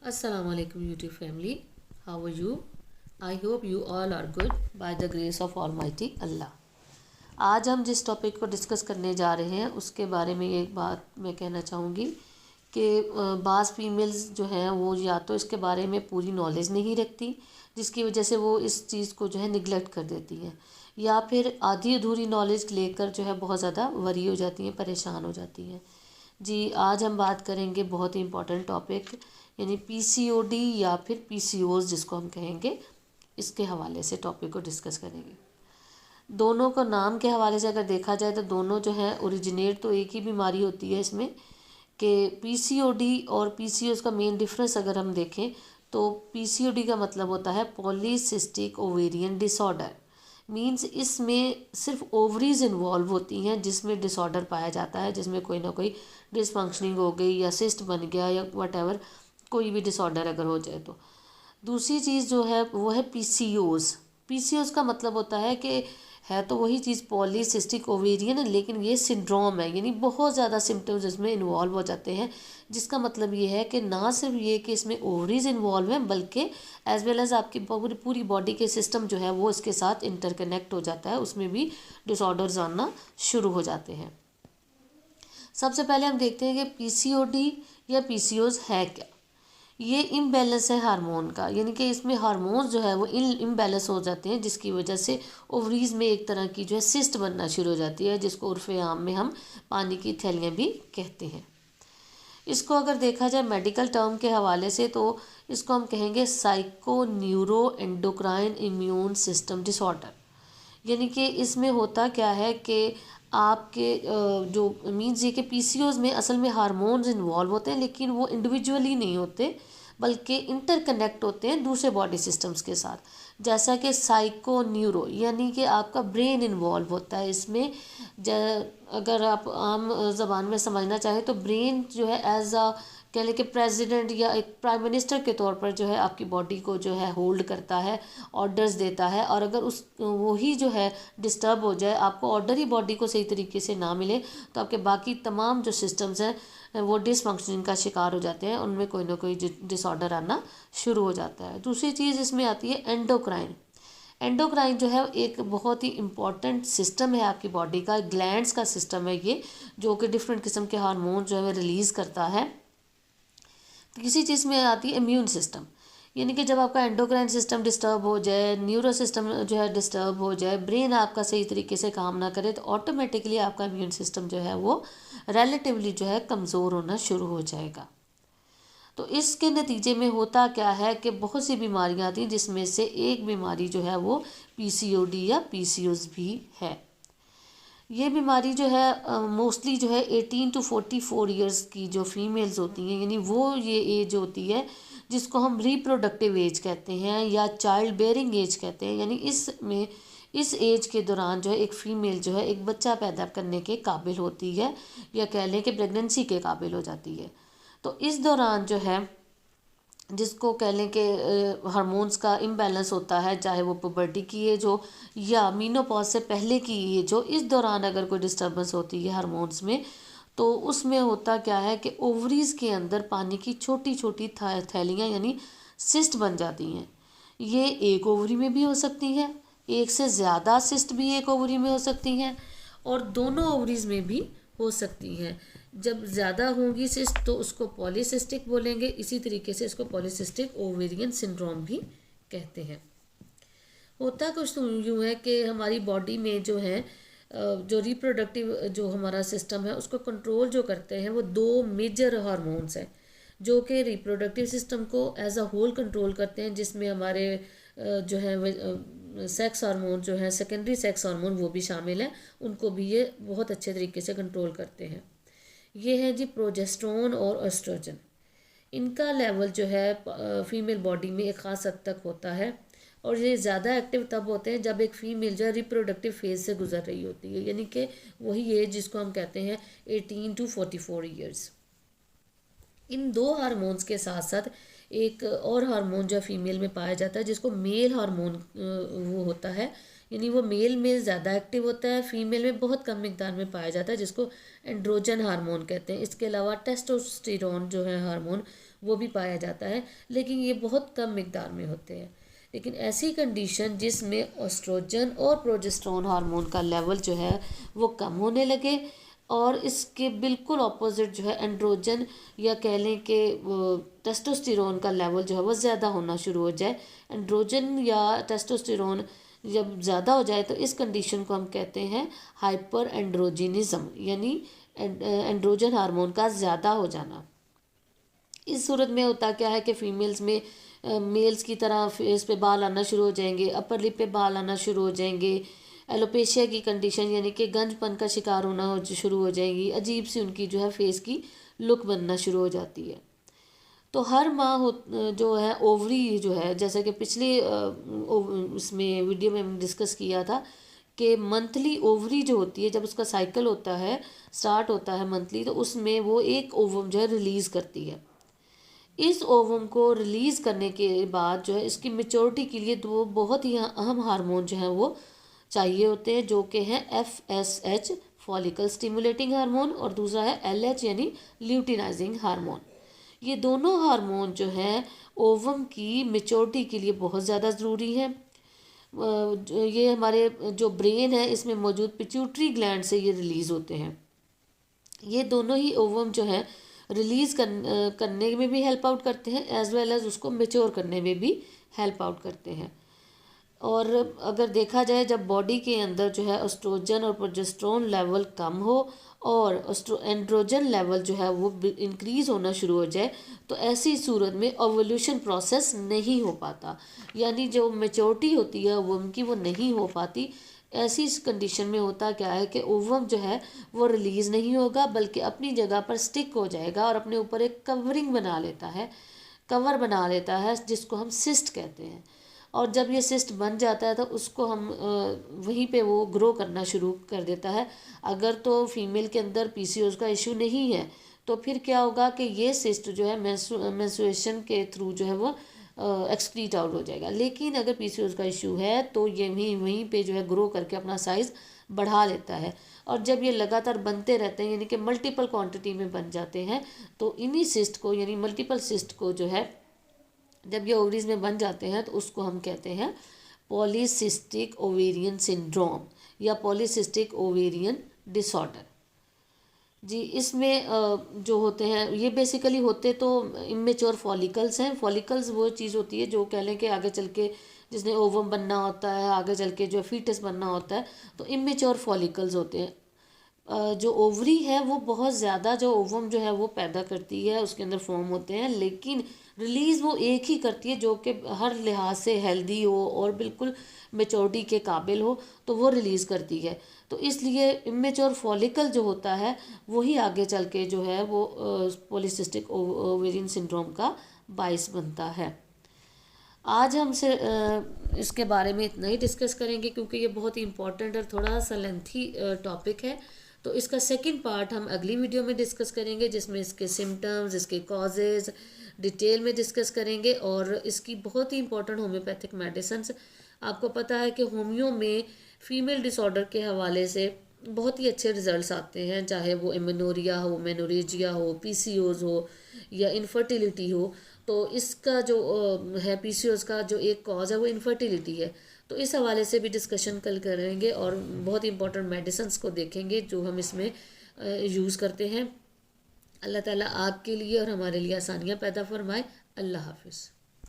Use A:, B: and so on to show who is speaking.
A: Assalamu alaikum YouTube family. How are you? I hope you all are good by the grace of Almighty Allah. आज हम जिस topic को discuss करने जा रहे हैं उसके बारे में एक बात मैं कहना चाहूँगी कि बाज़ फीमेल्स जो हैं वो या तो इसके बारे में पूरी नॉलेज नहीं रखती, जिसकी वजह से वो इस चीज़ को जो है निगलेक्ट कर देती हैं, या फिर आधी अधूरी नॉलेज लेकर जो है बहुत ज़्यादा वरी हो जाती हैं, परेशान हो जाती हैं। जी, आज हम बात करेंगे बहुत ही इम्पोर्टेंट टॉपिक यानी पीसीओडी या फिर पीसीओस जिसको हम कहेंगे, इसके हवाले से टॉपिक को डिस्कस करेंगे। दोनों को नाम के हवाले से अगर देखा जाए तो दोनों जो हैं ओरिजिनेट तो एक ही बीमारी होती है इसमें कि पीसीओडी और पीसीओस का मेन डिफरेंस अगर हम देखें तो पीसीओडी का मतलब होता है पॉलीसिस्टिक ओवेरियन डिसऑर्डर। मींस इसमें सिर्फ ओवरीज इन्वॉल्व होती हैं जिसमें डिसऑर्डर पाया जाता है, जिसमें कोई ना कोई डिसफंक्शनिंग हो गई या सिस्ट बन गया या वट कोई भी डिसऑर्डर अगर हो जाए तो। दूसरी चीज़ जो है वो है पीसीओस। पीसीओस का मतलब होता है कि है तो वही चीज़ पॉलीसिस्टिक ओवेरियन, लेकिन ये सिंड्रोम है, यानी बहुत ज़्यादा सिम्टम्स इसमें इन्वॉल्व हो जाते हैं, जिसका मतलब ये है कि ना सिर्फ ये कि इसमें ओवरीज इन्वॉल्व हैं बल्कि एज वेल एज आपकी पूरी बॉडी के सिस्टम जो है वो इसके साथ इंटरकनेक्ट हो जाता है, उसमें भी डिसऑर्डर्स आना शुरू हो जाते हैं। सबसे पहले हम देखते हैं कि पीसीओडी या पीसीओस है क्या। ये इम्बैलेंस है हार्मोन का, यानी कि इसमें हार्मोन्स जो है वो इम्बैलेंस हो जाते हैं, जिसकी वजह से ओवरीज में एक तरह की जो है सिस्ट बनना शुरू हो जाती है, जिसको उर्फ़े आम में हम पानी की थैलियाँ भी कहते हैं। इसको अगर देखा जाए मेडिकल टर्म के हवाले से तो इसको हम कहेंगे psycho neuro endocrine immune system disorder. यानी कि इसमें होता क्या है कि आपके जो मीन्स ये कि पीसीओस में असल में हार्मोन्स इन्वॉल्व होते हैं, लेकिन वो इंडिविजुअली नहीं होते बल्कि इंटरकनेक्ट होते हैं दूसरे बॉडी सिस्टम्स के साथ। जैसा कि साइको न्यूरो यानी कि आपका ब्रेन इन्वॉल्व होता है इसमें। अगर आप आम ज़बान में समझना चाहें तो ब्रेन जो है एज अ कह लें कि प्रेसिडेंट या एक प्राइम मिनिस्टर के तौर पर जो है आपकी बॉडी को जो है होल्ड करता है, ऑर्डर्स देता है, और अगर उस वही जो है डिस्टर्ब हो जाए, आपको ऑर्डर ही बॉडी को सही तरीके से ना मिले, तो आपके बाकी तमाम जो सिस्टम्स हैं वो डिसफंक्शनिंग का शिकार हो जाते हैं, उनमें कोई ना कोई डिसऑर्डर आना शुरू हो जाता है। दूसरी चीज़ इसमें आती है एंडोक्राइन। एंडोक्राइन जो है एक बहुत ही इम्पॉर्टेंट सिस्टम है आपकी बॉडी का, ग्लैंड्स का सिस्टम है ये, जो कि डिफरेंट किस्म के हार्मोन जो है रिलीज़ करता है। किसी चीज़ में आती है इम्यून सिस्टम, यानी कि जब आपका एंडोक्राइन सिस्टम डिस्टर्ब हो जाए, न्यूरो सिस्टम जो है डिस्टर्ब हो जाए, ब्रेन आपका सही तरीके से काम ना करे, तो ऑटोमेटिकली आपका इम्यून सिस्टम जो है वो रिलेटिवली जो है कमज़ोर होना शुरू हो जाएगा। तो इसके नतीजे में होता क्या है कि बहुत सी बीमारियां आती हैं, जिसमें से एक बीमारी जो है वो पीसीओडी या पीसीओस भी है। ये बीमारी जो है मोस्टली जो है 18 to 44 ईयर्स की जो फीमेल्स होती हैं, यानी वो ये एज होती है जिसको हम रिप्रोडक्टिव एज कहते हैं या चाइल्ड बेयरिंग एज कहते हैं। यानी इसमें इस एज के दौरान जो है एक फ़ीमेल जो है एक बच्चा पैदा करने के काबिल होती है, या कह लें कि प्रेगनेंसी के काबिल हो जाती है। तो इस दौरान जो है जिसको कह लें कि हार्मोन्स का इम्बैलेंस होता है, चाहे वो पुबर्टी की एज हो या मीनोपॉज से पहले की एज हो, इस दौरान अगर कोई डिस्टर्बेंस होती है हार्मोन्स में, तो उसमें होता क्या है कि ओवरीज के अंदर पानी की छोटी छोटी थैलियाँ यानी सिस्ट बन जाती हैं। ये एक ओवरी में भी हो सकती हैं, एक से ज़्यादा सिस्ट भी एक ओवरी में हो सकती हैं, और दोनों ओवरीज में भी हो सकती हैं। जब ज़्यादा होंगी सिस्ट तो उसको पॉलीसिस्टिक बोलेंगे, इसी तरीके से इसको पॉलीसिस्टिक ओवेरियन सिंड्रोम भी कहते हैं। होता कुछ तो यूँ है कि हमारी बॉडी में जो है जो रिप्रोडक्टिव जो हमारा सिस्टम है उसको कंट्रोल जो करते हैं वो दो मेजर हार्मोन्स हैं, जो कि रिप्रोडक्टिव सिस्टम को एज अ होल कंट्रोल करते हैं, जिसमें हमारे जो है सेक्स हार्मोन जो है सेकेंडरी सेक्स हार्मोन वो भी शामिल है, उनको भी ये बहुत अच्छे तरीके से कंट्रोल करते हैं। ये है जी प्रोजेस्टेरोन और एस्ट्रोजन। इनका लेवल जो है फीमेल बॉडी में एक ख़ास हद तक होता है, और ये ज़्यादा एक्टिव तब होते हैं जब एक फ़ीमेल जो है रिप्रोडक्टिव फेज़ से गुजर रही होती है, यानी कि वही एज जिसको हम कहते हैं 18 to 44 ईयर्स। इन दो हार्मोन्स के साथ साथ एक और हार्मोन जो फीमेल में पाया जाता है जिसको मेल हार्मोन वो होता है, यानी वो मेल में ज़्यादा एक्टिव होता है, फीमेल में बहुत कम मिकदार में पाया जाता है, जिसको एंड्रोजन हार्मोन कहते हैं। इसके अलावा टेस्टोस्टेरोन जो है हार्मोन वो भी पाया जाता है, लेकिन ये बहुत कम मिकदार में होते हैं। लेकिन ऐसी कंडीशन जिसमें एस्ट्रोजन और प्रोजेस्टेरोन हार्मोन का लेवल जो है वो कम होने लगे, और इसके बिल्कुल ऑपोजिट जो है एंड्रोजन या कह लें कि टेस्टोस्टेरोन का लेवल जो है वो ज़्यादा होना शुरू हो जाए। एंड्रोजन या टेस्टोस्टेरोन जब ज़्यादा हो जाए तो इस कंडीशन को हम कहते हैं हाइपर एंड्रोजिनिज्म, यानी एंड्रोजन हार्मोन का ज़्यादा हो जाना। इस सूरत में होता क्या है कि फीमेल्स में मेल्स की तरह फेस पे बाल आना शुरू हो जाएंगे, अपर लिप पे बाल आना शुरू हो जाएंगे, एलोपेशिया की कंडीशन यानी कि गंजपन का शिकार होना शुरू हो जाएगी, अजीब सी उनकी जो है फेस की लुक बनना शुरू हो जाती है। तो हर माह जो है ओवरी जो है, जैसे कि पिछले इसमें वीडियो में हमने डिस्कस किया था कि मंथली ओवरी जो होती है, जब उसका साइकिल होता है, स्टार्ट होता है मंथली, तो उसमें वो एक ओवम जो है रिलीज़ करती है। इस ओवम को रिलीज़ करने के बाद जो है इसकी मेच्योरिटी के लिए दो बहुत ही अहम हार्मोन जो हैं वो चाहिए होते हैं, जो कि हैं FSH फॉलिकल स्टिमुलेटिंग हार्मोन, और दूसरा है LH यानी ल्यूटिनाइजिंग हार्मोन। ये दोनों हार्मोन जो हैं ओवम की मेच्योरिटी के लिए बहुत ज़्यादा ज़रूरी है। ये हमारे जो ब्रेन है इसमें मौजूद पिट्यूटरी ग्लैंड से ये रिलीज़ होते हैं। ये दोनों ही ओवम जो है रिलीज़ करने में भी हेल्प आउट करते हैं, एज वेल एज उसको मेच्योर करने में भी हेल्प आउट करते हैं। और अगर देखा जाए जब बॉडी के अंदर जो है एस्ट्रोजन और प्रोजेस्टेरोन लेवल कम हो और एंड्रोजन लेवल जो है वो इंक्रीज़ होना शुरू हो जाए, तो ऐसी सूरत में ओवल्यूशन प्रोसेस नहीं हो पाता, यानी जो मेच्योरिटी होती है ओवम की वो नहीं हो पाती। ऐसी कंडीशन में होता क्या है कि ओवम जो है वो रिलीज़ नहीं होगा, बल्कि अपनी जगह पर स्टिक हो जाएगा और अपने ऊपर एक कवरिंग बना लेता है, कवर बना लेता है, जिसको हम सिस्ट कहते हैं। और जब ये सिस्ट बन जाता है तो उसको हम वहीं पे वो ग्रो करना शुरू कर देता है। अगर तो फीमेल के अंदर PCOS का इशू नहीं है तो फिर क्या होगा कि ये सिस्ट जो है मेंस्ट्रुएशन के थ्रू जो है वो एक्सक्रीट आउट हो जाएगा। लेकिन अगर PCOS का इशू है तो ये वहीं पे जो है ग्रो करके अपना साइज़ बढ़ा लेता है, और जब ये लगातार बनते रहते हैं यानी कि मल्टीपल क्वांटिटी में बन जाते हैं, तो इन्हीं सिस्ट को यानी मल्टीपल सिस्ट को जो है जब ये ओवरीज में बन जाते हैं तो उसको हम कहते हैं पॉलीसिस्टिक ओवेरियन सिंड्रोम या पॉलीसिस्टिक ओवेरियन डिसऑर्डर। जी, इसमें जो होते हैं ये बेसिकली होते तो इमेच्योर फॉलिकल्स हैं। फॉलिकल्स वो चीज़ होती है जो कह लें कि आगे चल के जिसने ओवम बनना होता है, आगे चल के जो फीटस बनना होता है, तो इमेच्योर फॉलिकल्स होते हैं। जो ओवरी है वो बहुत ज़्यादा जो ओवम जो है वो पैदा करती है, उसके अंदर फॉर्म होते हैं, लेकिन रिलीज़ वो एक ही करती है जो कि हर लिहाज से हेल्दी हो और बिल्कुल मेच्योरिटी के काबिल हो, तो वो रिलीज़ करती है। तो इसलिए इमेच्योर फॉलिकल जो होता है वही आगे चल के जो है वो पॉलीसिस्टिक ओवेरियन सिंड्रोम का बायस बनता है। आज हम से इसके बारे में इतना ही डिस्कस करेंगे क्योंकि ये बहुत ही इंपॉर्टेंट और थोड़ा सा लेंथी टॉपिक है। तो इसका सेकंड पार्ट हम अगली वीडियो में डिस्कस करेंगे, जिसमें इसके सिम्टम्स, इसके कॉजेज़ डिटेल में डिस्कस करेंगे, और इसकी बहुत ही इंपॉर्टेंट होम्योपैथिक मेडिसिन्स। आपको पता है कि होम्यो में फीमेल डिसऑर्डर के हवाले से बहुत ही अच्छे रिजल्ट्स आते हैं, चाहे वो एमेनोरिया हो, मेनोरेजिया हो, PCOS हो या इनफर्टिलिटी हो। तो इसका जो है PCOS का जो एक कॉज है वो इनफर्टिलिटी है। तो इस हवाले से भी डिस्कशन कल करेंगे और बहुत ही इंपॉर्टेंट मेडिसिन्स को देखेंगे जो हम इसमें यूज़ करते हैं। अल्लाह ताला आपके लिए और हमारे लिए आसानियाँ पैदा फरमाए। अल्लाह हाफिज़।